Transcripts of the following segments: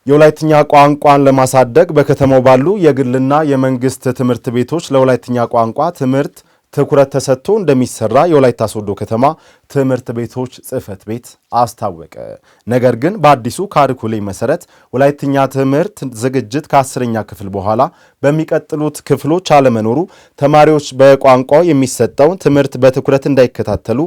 የወላይትኛ ቋንቋን ለማሳደግ በከተማው ባሉ የግልና የመንግስት ትምህርት ቤቶች ለወላይትኛ ቋንቋ ትምህርት ትኩረት ተሰጥቶ እንደሚሰራ የወላይታ ሶዶ ከተማ ትምህርት ቤቶች ጽሕፈት ቤት አስታወቀ። ነገር ግን በአዲሱ ካሪኩለም መሰረት ወላይትኛ ትምህርት ዝግጅት ከ10ኛ ክፍል በኋላ በሚቀጥሉት ክፍሎች አለመኖሩ ተማሪዎች በቋንቋው የሚሰጠውን ትምህርት በትኩረት እንዳይከታተሉ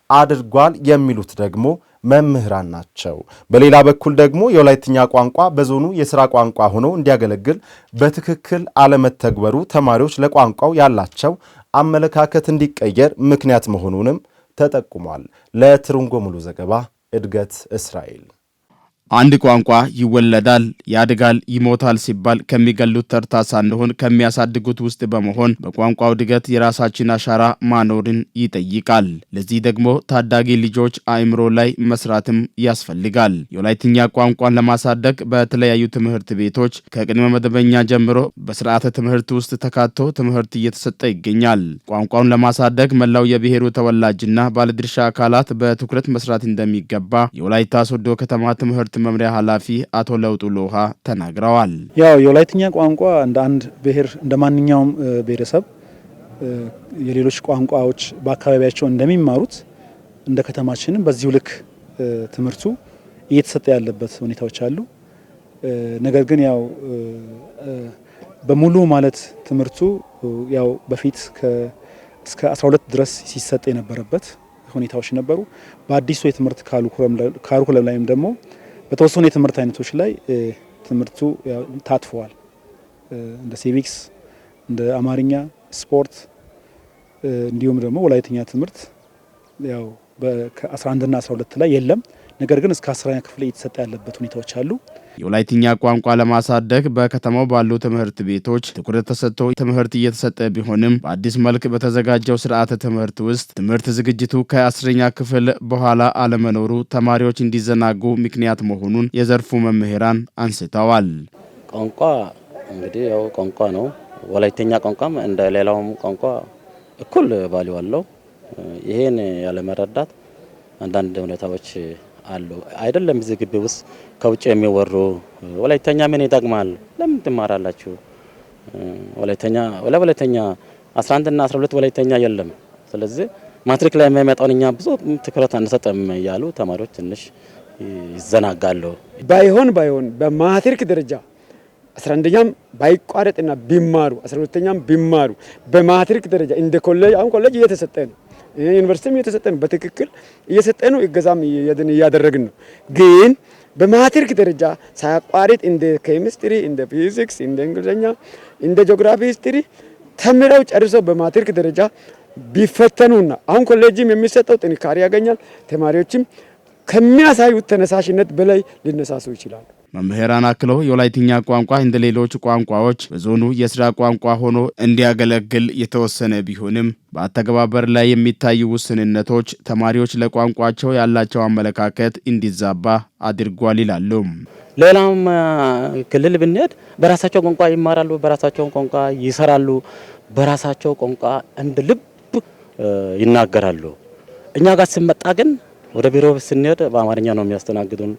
አድርጓል የሚሉት ደግሞ መምህራን ናቸው። በሌላ በኩል ደግሞ የወላይትኛ ቋንቋ በዞኑ የሥራ ቋንቋ ሆኖ እንዲያገለግል በትክክል አለመተግበሩ ተማሪዎች ለቋንቋው ያላቸው አመለካከት እንዲቀየር ምክንያት መሆኑንም ተጠቁሟል። ለትርንጎ ሙሉ ዘገባ እድገት እስራኤል። አንድ ቋንቋ ይወለዳል፣ ያድጋል፣ ይሞታል ሲባል ከሚገሉት ተርታ ሳንሆን ከሚያሳድጉት ውስጥ በመሆን በቋንቋው እድገት የራሳችን አሻራ ማኖርን ይጠይቃል። ለዚህ ደግሞ ታዳጊ ልጆች አእምሮ ላይ መስራትም ያስፈልጋል። የወላይትኛ ቋንቋን ለማሳደግ በተለያዩ ትምህርት ቤቶች ከቅድመ መደበኛ ጀምሮ በስርዓተ ትምህርት ውስጥ ተካቶ ትምህርት እየተሰጠ ይገኛል። ቋንቋውን ለማሳደግ መላው የብሔሩ ተወላጅና ባለድርሻ አካላት በትኩረት መስራት እንደሚገባ የወላይታ ሶዶ ከተማ ትምህርት መምሪያ ኃላፊ አቶ ለውጡ ሎሃ ተናግረዋል። ያው የወላይትኛ ቋንቋ እንደ አንድ ብሔር እንደማንኛውም ብሔረሰብ የሌሎች ቋንቋዎች በአካባቢያቸው እንደሚማሩት እንደ ከተማችንም በዚሁ ልክ ትምህርቱ እየተሰጠ ያለበት ሁኔታዎች አሉ። ነገር ግን ያው በሙሉ ማለት ትምህርቱ ያው በፊት እስከ 12 ድረስ ሲሰጥ የነበረበት ሁኔታዎች ነበሩ። በአዲሱ የትምህርት ካሪኩለም ላይም ደግሞ በተወሰኑ የትምህርት አይነቶች ላይ ትምህርቱ ታጥፈዋል። እንደ ሲቪክስ፣ እንደ አማርኛ፣ ስፖርት እንዲሁም ደግሞ ወላይትኛ ትምህርት ያው ከ11 እና 12 ላይ የለም። ነገር ግን እስከ 10ኛ ክፍል እየተሰጠ ያለበት ሁኔታዎች አሉ። የወላይትኛ ቋንቋ ለማሳደግ በከተማው ባሉ ትምህርት ቤቶች ትኩረት ተሰጥቶ ትምህርት እየተሰጠ ቢሆንም በአዲስ መልክ በተዘጋጀው ስርዓተ ትምህርት ውስጥ ትምህርት ዝግጅቱ ከ10ኛ ክፍል በኋላ አለመኖሩ ተማሪዎች እንዲዘናጉ ምክንያት መሆኑን የዘርፉ መምህራን አንስተዋል። ቋንቋ እንግዲህ ያው ቋንቋ ነው። ወላይትኛ ቋንቋም እንደ ሌላውም ቋንቋ እኩል ቫልዩ አለው። ይሄን ያለመረዳት አንዳንድ ሁኔታዎች አሉ። አይደለም እዚህ ግቢ ውስጥ ከውጭ የሚወሩ ወላይተኛ ምን ይጠቅማል? ለምን ትማራላችሁ? ወላይተኛ 11 እና 12 ወላይተኛ የለም። ስለዚህ ማትሪክ ላይ የሚመጣውን እኛ ብዙ ትኩረት አንሰጥም እያሉ ተማሪዎች ትንሽ ይዘናጋሉ። ባይሆን በማትሪክ ደረጃ 11ኛም ባይቋረጥና ቢማሩ 12ኛም ቢማሩ በማትሪክ ደረጃ እንደ ኮሌጅ አሁን ኮሌጅ እየተሰጠ ነው። ዩኒቨርሲቲም እየተሰጠ ነው። በትክክል እየሰጠ ነው። እገዛም እያደረግን ነው። ግን በማትሪክ ደረጃ ሳያቋርጥ እንደ ኬሚስትሪ፣ እንደ ፊዚክስ፣ እንደ እንግሊዝኛ፣ እንደ ጂኦግራፊ፣ ሂስትሪ ተምረው ጨርሰው በማትሪክ ደረጃ ቢፈተኑና አሁን ኮሌጅም የሚሰጠው ጥንካሬ ያገኛል። ተማሪዎችም ከሚያሳዩት ተነሳሽነት በላይ ሊነሳሱ ይችላሉ። መምህራን አክለው የወላይትኛ ቋንቋ እንደ ሌሎች ቋንቋዎች በዞኑ የሥራ ቋንቋ ሆኖ እንዲያገለግል የተወሰነ ቢሆንም በአተገባበር ላይ የሚታዩ ውስንነቶች ተማሪዎች ለቋንቋቸው ያላቸው አመለካከት እንዲዛባ አድርጓል ይላሉ። ሌላም ክልል ብንሄድ በራሳቸው ቋንቋ ይማራሉ፣ በራሳቸው ቋንቋ ይሰራሉ፣ በራሳቸው ቋንቋ እንደ ልብ ይናገራሉ። እኛ ጋር ሲመጣ ግን ወደ ቢሮ ስንሄድ በአማርኛ ነው የሚያስተናግዱን።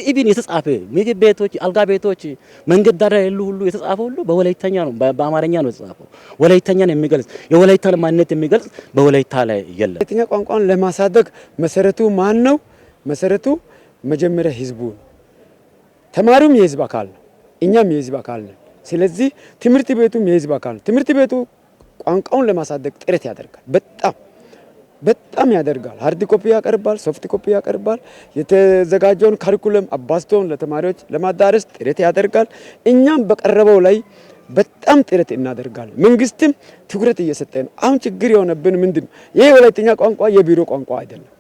ኢቭን የተጻፈ ምግብ ቤቶች፣ አልጋ ቤቶች፣ መንገድ ዳር ያሉ ሁሉ የተጻፈ ሁሉ በወላይተኛ ነው፣ በአማርኛ ነው የተጻፈው። ወላይተኛን የሚገልጽ የወላይታን ማንነት የሚገልጽ በወላይታ ላይ የለም። ወላይተኛ ቋንቋን ለማሳደግ መሰረቱ ማን ነው? መሰረቱ መጀመሪያ ህዝቡ ነው። ተማሪውም የህዝብ አካል ነው፣ እኛም የህዝብ አካል ነን። ስለዚህ ትምህርት ቤቱም የህዝብ አካል ነው። ትምህርት ቤቱ ቋንቋውን ለማሳደግ ጥረት ያደርጋል። በጣም ያደርጋል። ሃርድ ኮፒ ያቀርባል፣ ሶፍት ኮፒ ያቀርባል። የተዘጋጀውን ካሪኩለም አባስቶን ለተማሪዎች ለማዳረስ ጥረት ያደርጋል። እኛም በቀረበው ላይ በጣም ጥረት እናደርጋለን። መንግስትም ትኩረት እየሰጠ ነው። አሁን ችግር የሆነብን ምንድነው? ይሄ ወላይትኛ ቋንቋ የቢሮ ቋንቋ አይደለም።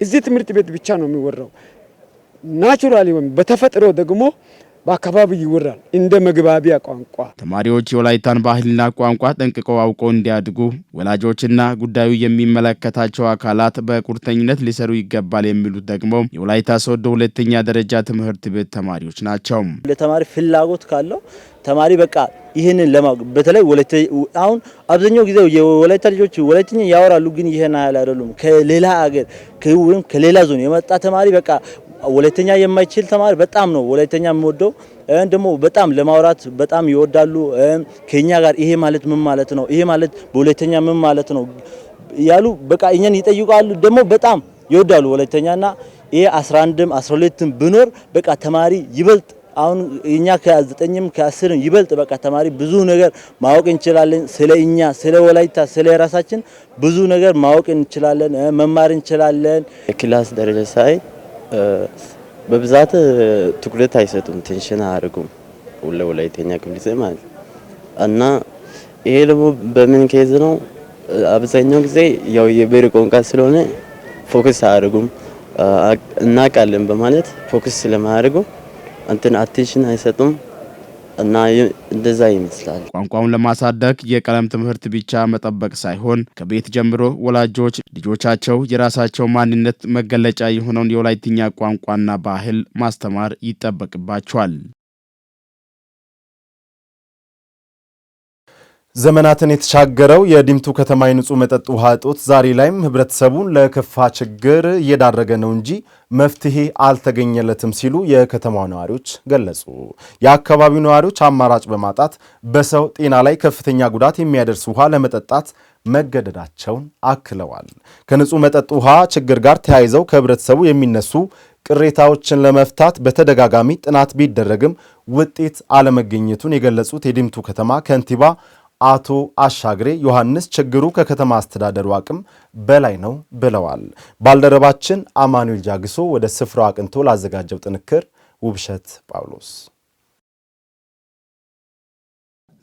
እዚህ ትምህርት ቤት ብቻ ነው የሚወራው። ናቹራሊ ወይም በተፈጥሮ ደግሞ በአካባቢ ይወራል እንደ መግባቢያ ቋንቋ። ተማሪዎች የወላይታን ባህልና ቋንቋ ጠንቅቀው አውቀው እንዲያድጉ ወላጆችና ጉዳዩ የሚመለከታቸው አካላት በቁርጠኝነት ሊሰሩ ይገባል የሚሉት ደግሞ የወላይታ ሶዶ ሁለተኛ ደረጃ ትምህርት ቤት ተማሪዎች ናቸው። ለተማሪ ፍላጎት ካለው ተማሪ በቃ ይሄንን ለማወቅ በተለይ አሁን አብዛኛው ጊዜ የወላይታ ልጆች ወላይትኛ ያወራሉ፣ ግን ይሄን አይደሉም። ከሌላ ሀገር ከሌላ ዞን የመጣ ተማሪ በቃ ወላይተኛ የማይችል ተማሪ በጣም ነው ወላይተኛ የሚወደው። ደግሞ በጣም ለማውራት በጣም ይወዳሉ። ከኛ ጋር ይሄ ማለት ምን ማለት ነው፣ ይሄ ማለት በወላይተኛ ምን ማለት ነው ያሉ በቃ እኛን ይጠይቃሉ። ደግሞ በጣም ይወዳሉ ወላይተኛና ይሄ 11ም 12ም ብኖር በቃ ተማሪ ይበልጥ አሁን እኛ ከ9ም ከ10ም ይበልጥ በቃ ተማሪ ብዙ ነገር ማወቅ እንችላለን። ስለኛ ስለ ወላይታ ስለ ራሳችን ብዙ ነገር ማወቅ እንችላለን፣ መማር እንችላለን። ክላስ ደረጃ ሳይ በብዛት ትኩረት አይሰጡም፣ ቴንሽን አያደርጉም ለወላይተኛ ክፍል ማለት እና ይሄ ደግሞ በምን ኬዝ ነው? አብዛኛው ጊዜ ያው የብሔር ቋንቋ ስለሆነ ፎከስ አያደርጉም እናውቃለን በማለት ፎከስ ስለማያደርጉ እንትን አቴንሽን አይሰጡም እና እንደዛ ይመስላል። ቋንቋውን ለማሳደግ የቀለም ትምህርት ብቻ መጠበቅ ሳይሆን ከቤት ጀምሮ ወላጆች ልጆቻቸው የራሳቸው ማንነት መገለጫ የሆነውን የወላይትኛ ቋንቋና ባህል ማስተማር ይጠበቅባቸዋል። ዘመናትን የተሻገረው የዲምቱ ከተማ የንጹህ መጠጥ ውሃ እጦት ዛሬ ላይም ህብረተሰቡን ለከፋ ችግር እየዳረገ ነው እንጂ መፍትሄ አልተገኘለትም ሲሉ የከተማው ነዋሪዎች ገለጹ። የአካባቢው ነዋሪዎች አማራጭ በማጣት በሰው ጤና ላይ ከፍተኛ ጉዳት የሚያደርስ ውሃ ለመጠጣት መገደዳቸውን አክለዋል። ከንጹህ መጠጥ ውሃ ችግር ጋር ተያይዘው ከህብረተሰቡ የሚነሱ ቅሬታዎችን ለመፍታት በተደጋጋሚ ጥናት ቢደረግም ውጤት አለመገኘቱን የገለጹት የዲምቱ ከተማ ከንቲባ አቶ አሻግሬ ዮሐንስ ችግሩ ከከተማ አስተዳደሩ አቅም በላይ ነው ብለዋል። ባልደረባችን አማኑኤል ጃግሶ ወደ ስፍራው አቅንቶ ላዘጋጀው ጥንክር ውብሸት ጳውሎስ።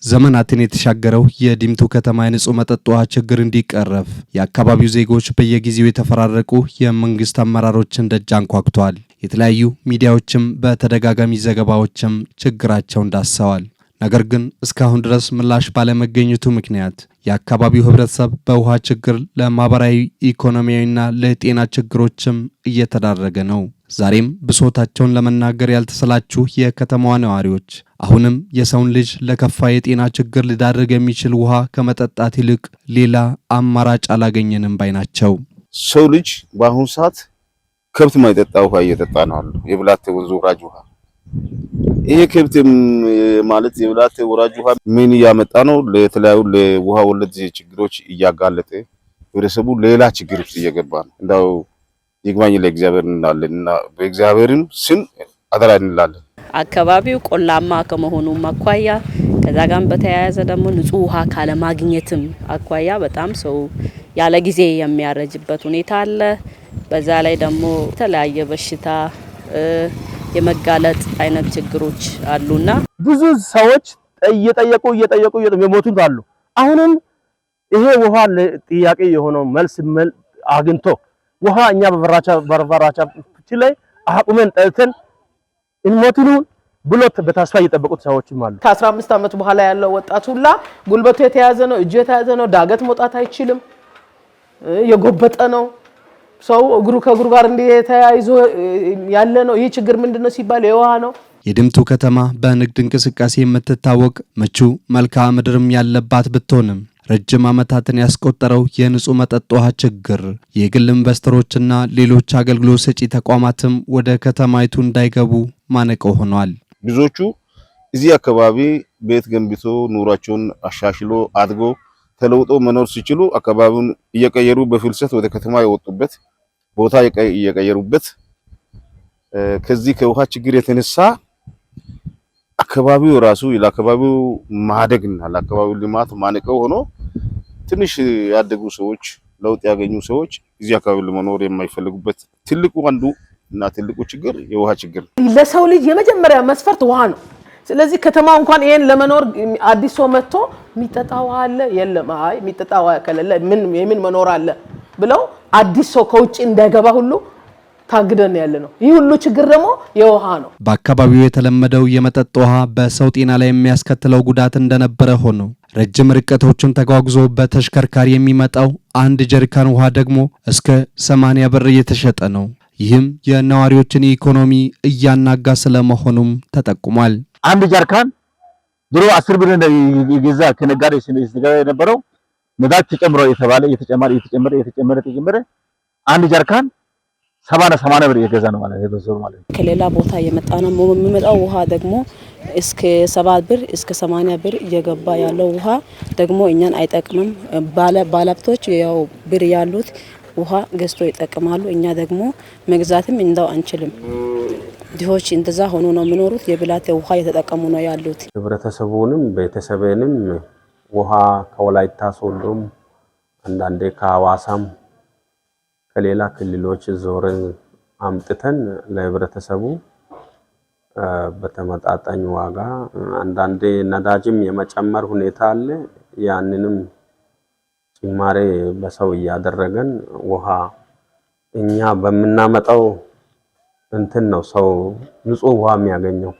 ዘመናትን የተሻገረው የዲምቱ ከተማ የንጹህ መጠጥ ውሃ ችግር እንዲቀረፍ የአካባቢው ዜጎች በየጊዜው የተፈራረቁ የመንግስት አመራሮችን ደጅ አንኳኩተዋል። የተለያዩ ሚዲያዎችም በተደጋጋሚ ዘገባዎችም ችግራቸውን ዳሰዋል። ነገር ግን እስካሁን ድረስ ምላሽ ባለመገኘቱ ምክንያት የአካባቢው ህብረተሰብ በውሃ ችግር ለማህበራዊ ኢኮኖሚያዊና ለጤና ችግሮችም እየተዳረገ ነው። ዛሬም ብሶታቸውን ለመናገር ያልተሰላቹ የከተማዋ ነዋሪዎች አሁንም የሰውን ልጅ ለከፋ የጤና ችግር ሊዳርግ የሚችል ውሃ ከመጠጣት ይልቅ ሌላ አማራጭ አላገኘንም ባይ ናቸው። ሰው ልጅ በአሁኑ ሰዓት ከብት ማይጠጣ ውሃ እየጠጣ ነው አሉ። የብላቴ ወንዝ ወራጅ ውሃ ይሄ ከብት ማለት የብላቴ ወራጅ ውሃ ምን ያመጣ ነው? ለተለያዩ ለውሃ ወለድ ችግሮች እያጋለጠ ህብረተሰቡ ሌላ ችግር ውስጥ እየገባ ነው። እንዳው ይግባኝ ለእግዚአብሔር እንላለንና በእግዚአብሔርን ስም አደራ እንላለን። አካባቢው ቆላማ ከመሆኑ አኳያ ከዛ ጋር በተያያዘ ደግሞ ንጹህ ውሃ ካለማግኘትም አኳያ በጣም ሰው ያለ ጊዜ የሚያረጅበት ሁኔታ አለ። በዛ ላይ ደግሞ የተለያየ በሽታ የመጋለጥ አይነት ችግሮች አሉና ብዙ ሰዎች እየጠየቁ የሞቱት አሉ። አሁንም ይሄ ውሃ ጥያቄ የሆነው መልስ አግኝቶ ውሃ እኛ በበራቻችን ላይ አቁመን ጠልተን እንሞቱን ብሎት በተስፋ እየጠበቁት ሰዎችም አሉ። ከ15 ዓመት በኋላ ያለው ወጣት ሁላ ጉልበቱ የተያዘ ነው፣ እጁ የተያዘ ነው፣ ዳገት መውጣት አይችልም፣ የጎበጠ ነው። ሰው እግሩ ከእግሩ ጋር እንደተያይዞ ያለ ነው። ይህ ችግር ምንድነው ሲባል የውሃ ነው። የዲምቱ ከተማ በንግድ እንቅስቃሴ የምትታወቅ ምቹ መልክዓ ምድርም ያለባት ብትሆንም ረጅም ዓመታትን ያስቆጠረው የንጹህ መጠጥ ውሃ ችግር የግል ኢንቨስተሮችና ሌሎች አገልግሎት ሰጪ ተቋማትም ወደ ከተማይቱ እንዳይገቡ ማነቆ ሆኗል። ብዙዎቹ እዚህ አካባቢ ቤት ገንብቶ ኑሯቸውን አሻሽሎ አድጎ ተለውጦ መኖር ሲችሉ አካባቢውን እየቀየሩ በፍልሰት ወደ ከተማ የወጡበት ቦታ እየቀየሩበት ከዚህ ከውሃ ችግር የተነሳ አካባቢው ራሱ ለአካባቢው ማደግና ለአካባቢው ልማት ማነቀው ሆኖ ትንሽ ያደጉ ሰዎች ለውጥ ያገኙ ሰዎች እዚህ አካባቢ ለመኖር የማይፈልጉበት ትልቁ አንዱ እና ትልቁ ችግር የውሃ ችግር ነው። ለሰው ልጅ የመጀመሪያ መስፈርት ውሃ ነው። ስለዚህ ከተማው እንኳን ይሄን ለመኖር አዲስ ሰው መጥቶ የሚጠጣ ውሃ አለ የለም፣ አይ የሚጠጣ ውሃ ከሌለ ምን መኖር አለ ብለው አዲስ ሰው ከውጭ እንዳይገባ ሁሉ ታግደን ያለ ነው። ይህ ሁሉ ችግር ደግሞ የውሃ ነው። በአካባቢው የተለመደው የመጠጥ ውሃ በሰው ጤና ላይ የሚያስከትለው ጉዳት እንደነበረ ሆኖ ረጅም ርቀቶችን ተጓጉዞ በተሽከርካሪ የሚመጣው አንድ ጀሪካን ውሃ ደግሞ እስከ 80 ብር እየተሸጠ ነው። ይህም የነዋሪዎችን ኢኮኖሚ እያናጋ ስለመሆኑም ተጠቁሟል። አንድ ጀሪካን ድሮ 10 ብር ይገዛ ከነጋዴ ሲገዛ የነበረው ነዳጅ ተጨምሮ የተባለ የተጨመረ አንድ ጀሪካን 70 ብር እየገዛ ነው ማለት ነው ማለት ነው። ከሌላ ቦታ የመጣ ነው የሚመጣው ውሃ ደግሞ እስከ 70 ብር እስከ 80 ብር እየገባ ያለው ውሃ ደግሞ እኛን አይጠቅምም። ባለሀብቶች ያው ብር ያሉት ውሃ ገዝቶ ይጠቀማሉ። እኛ ደግሞ መግዛትም እንደው አንችልም። ድሆች እንደዛ ሆኖ ነው የሚኖሩት። የብላቴ ውሃ እየተጠቀሙ ነው ያሉት። ህብረተሰቡንም ቤተሰብንም ውሃ ከወላይታ ሶዶም አንዳንዴ ከሐዋሳም ከሌላ ክልሎች ዞረን አምጥተን ለህብረተሰቡ በተመጣጣኝ ዋጋ አንዳንዴ ነዳጅም የመጨመር ሁኔታ አለ። ያንንም ጭማሬ በሰው እያደረገን ውሃ እኛ በመናመጣው እንትን ነው ሰው ንጹህ ውሃ የሚያገኘው።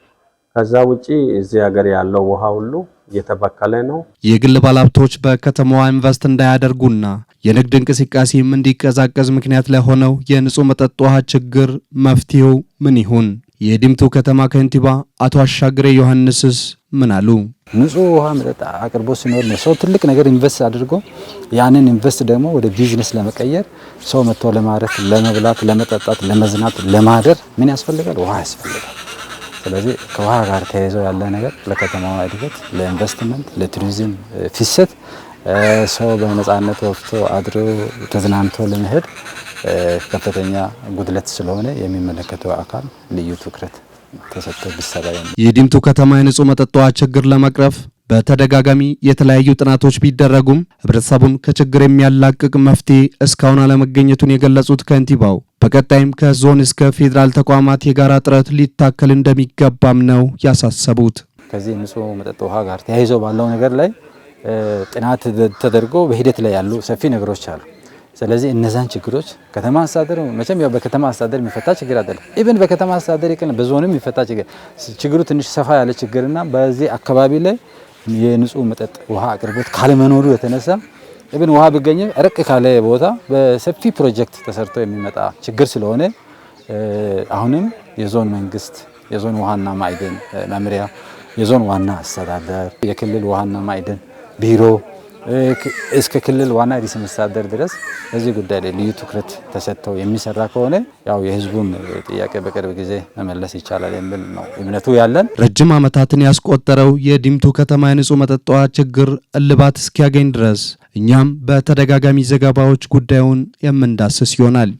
ከዛ ውጪ እዚህ ሀገር ያለው ውሃ ሁሉ እየተበከለ ነው። የግል ባለሀብቶች በከተማዋ ኢንቨስት እንዳያደርጉና የንግድ እንቅስቃሴም እንዲቀዛቀዝ ምክንያት ለሆነው የንጹህ መጠጥ ውሃ ችግር መፍትሄው ምን ይሁን? የዲምቱ ከተማ ከንቲባ አቶ አሻግሬ ዮሐንስስ ምን አሉ? ንጹህ ውሃ መጠጥ አቅርቦት ሲኖር ነው ሰው ትልቅ ነገር ኢንቨስት አድርጎ ያንን ኢንቨስት ደግሞ ወደ ቢዝነስ ለመቀየር ሰው መጥቶ ለማረፍ፣ ለመብላት፣ ለመጠጣት፣ ለመዝናት፣ ለማደር ምን ያስፈልጋል? ውሃ ያስፈልጋል። ስለዚህ ከውሃ ጋር ተያይዞ ያለ ነገር ለከተማዋ እድገት፣ ለኢንቨስትመንት፣ ለቱሪዝም ፍሰት ሰው በነጻነት ወፍቶ አድሮ ተዝናንቶ ለመሄድ ከፍተኛ ጉድለት ስለሆነ የሚመለከተው አካል ልዩ ትኩረት ተሰጥቶ ቢሰራ የዲምቱ ከተማ የንጹህ መጠጥ ውሃ ችግር ለመቅረፍ በተደጋጋሚ የተለያዩ ጥናቶች ቢደረጉም ህብረተሰቡን ከችግር የሚያላቅቅ መፍትሄ እስካሁን አለመገኘቱን የገለጹት ከንቲባው በቀጣይም ከዞን እስከ ፌዴራል ተቋማት የጋራ ጥረት ሊታከል እንደሚገባም ነው ያሳሰቡት። ከዚህ ንጹህ መጠጥ ውሃ ጋር ተያይዞ ባለው ነገር ላይ ጥናት ተደርጎ በሂደት ላይ ያሉ ሰፊ ነገሮች አሉ። ስለዚህ እነዛን ችግሮች ከተማ አስተዳደር መቼም ያው በከተማ አስተዳደር የሚፈታ ችግር አይደለም። ኢቭን በከተማ አስተዳደር ይቀን በዞንም የሚፈታ ችግሩ ትንሽ ሰፋ ያለ ችግርና በዚህ አካባቢ ላይ የንጹህ መጠጥ ውሃ አቅርቦት ካለመኖሩ የተነሳ ኢቭን ውሃ ቢገኝ ረቅ ካለ ቦታ በሰፊ ፕሮጀክት ተሰርቶ የሚመጣ ችግር ስለሆነ አሁንም የዞን መንግስት፣ የዞን ውሃና ማዕድን መምሪያ፣ የዞን ዋና አስተዳደር፣ የክልል ውሃና ማዕድን ቢሮ እስከ ክልል ዋና ርዕሰ መስተዳድር ድረስ በዚህ ጉዳይ ላይ ልዩ ትኩረት ተሰጥተው የሚሰራ ከሆነ ያው የህዝቡን ጥያቄ በቅርብ ጊዜ መመለስ ይቻላል የሚል ነው እምነቱ ያለን። ረጅም ዓመታትን ያስቆጠረው የዲምቱ ከተማ የንጹህ መጠጥ ውሃ ችግር እልባት እስኪያገኝ ድረስ እኛም በተደጋጋሚ ዘገባዎች ጉዳዩን የምንዳስስ ይሆናል።